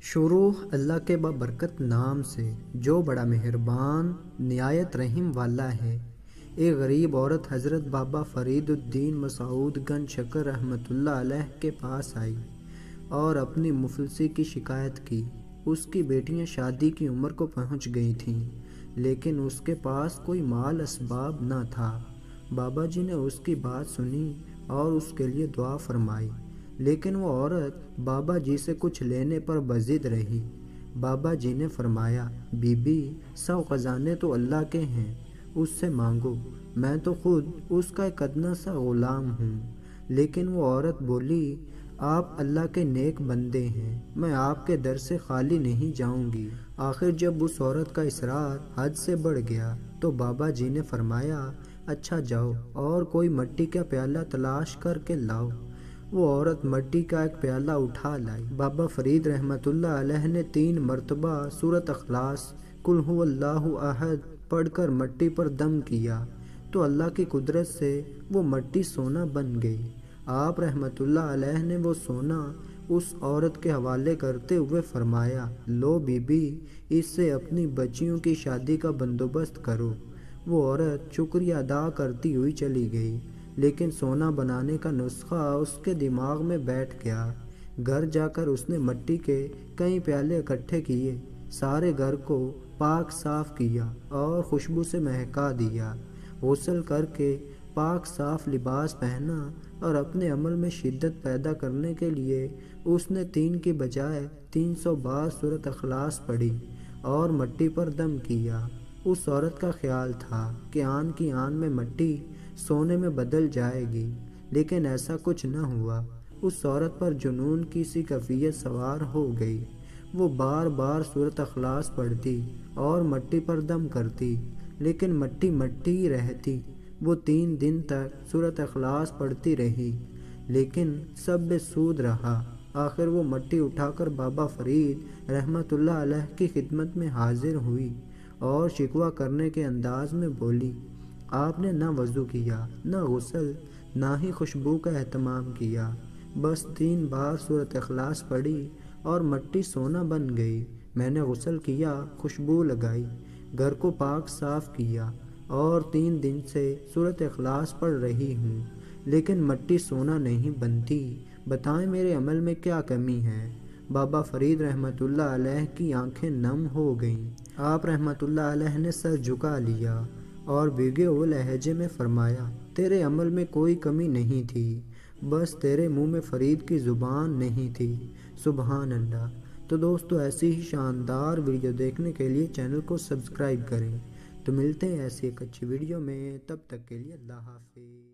शुरू अल्लाह के बाबरकत नाम से जो बड़ा मेहरबान निहायत रहीम वाला है। एक गरीब औरत हज़रत बाबा फरीदुद्दीन मसूद गंज शकर रहमतुल्लाह अलैह के पास आई और अपनी मुफलसी की शिकायत की। उसकी बेटियां शादी की उम्र को पहुंच गई थीं, लेकिन उसके पास कोई माल असबाब न था। बाबा जी ने उसकी बात सुनी और उसके लिए दुआ फरमाई, लेकिन वो औरत बाबा जी से कुछ लेने पर बज़िद रही। बाबा जी ने फरमाया, बीबी, सब ख़जाने तो अल्लाह के हैं, उससे मांगो, मैं तो खुद उसका एक अदना सा ग़ुलाम हूँ। लेकिन वो औरत बोली, आप अल्लाह के नेक बंदे हैं, मैं आपके दर से खाली नहीं जाऊंगी। आखिर जब उस औरत का इसरार हद से बढ़ गया तो बाबा जी ने फरमाया, अच्छा जाओ और कोई मिट्टी का प्याला तलाश करके लाओ। वो औरत मिट्टी का एक प्याला उठा लाई। बाबा फरीद रहमतुल्लाह अलैह ने 3 मरतबा सूरत अखलास कुल हुवल्लाहु अहद पढ़कर मिट्टी पर दम किया तो अल्लाह की कुदरत से वो मिट्टी सोना बन गई। आप रहमतुल्लाह अलैह ने वो सोना उस औरत के हवाले करते हुए फरमाया, लो बीबी, इससे अपनी बच्चियों की शादी का बंदोबस्त करो। वो औरत शुक्रिया अदा करती हुई चली गई, लेकिन सोना बनाने का नुस्खा उसके दिमाग में बैठ गया। घर जाकर उसने मिट्टी के कई प्याले इकट्ठे किए, सारे घर को पाक साफ किया और खुशबू से महका दिया। गुस्ल करके पाक साफ लिबास पहना और अपने अमल में शिद्दत पैदा करने के लिए उसने 3 की बजाय 300 बार सूरत अखलास पढ़ी और मिट्टी पर दम किया। उस औरत का ख्याल था कि आन की आन में मिट्टी सोने में बदल जाएगी, लेकिन ऐसा कुछ न हुआ। उस औरत पर जुनून की सी कैफियत सवार हो गई। वो बार बार सूरत अखलास पढ़ती और मिट्टी पर दम करती, लेकिन मिट्टी मिट्टी ही रहती। वो 3 दिन तक सूरत अखलास पढ़ती रही, लेकिन सब बेसूद रहा। आखिर वो मिट्टी उठाकर बाबा फरीद रहमतुल्लाह अलैह की खिदमत में हाजिर हुई और शिकवा करने के अंदाज में बोली, आपने ना वज़ू किया, ना गुस्ल, ना ही खुशबू का एहतमाम किया, बस 3 बार सूरत अखलास पढ़ी और मिट्टी सोना बन गई। मैंने गुस्ल किया, खुशबू लगाई, घर को पाक साफ किया और 3 दिन से सूरत अखलास पढ़ रही हूँ, लेकिन मिट्टी सोना नहीं बनती। बताएं मेरे अमल में क्या कमी है। बाबा फरीद रहमतुल्लाह अलैह की आंखें नम हो गईं। आप रहमतुल्लाह अलैह ने सर झुका लिया और भीगे हुए लहजे में फरमाया, तेरे अमल में कोई कमी नहीं थी, बस तेरे मुंह में फरीद की ज़ुबान नहीं थी। सुबहान अल्लाह। तो दोस्तों, ऐसी ही शानदार वीडियो देखने के लिए चैनल को सब्सक्राइब करें। तो मिलते हैं ऐसी एक अच्छी वीडियो में, तब तक के लिए अल्लाह हाफिज़।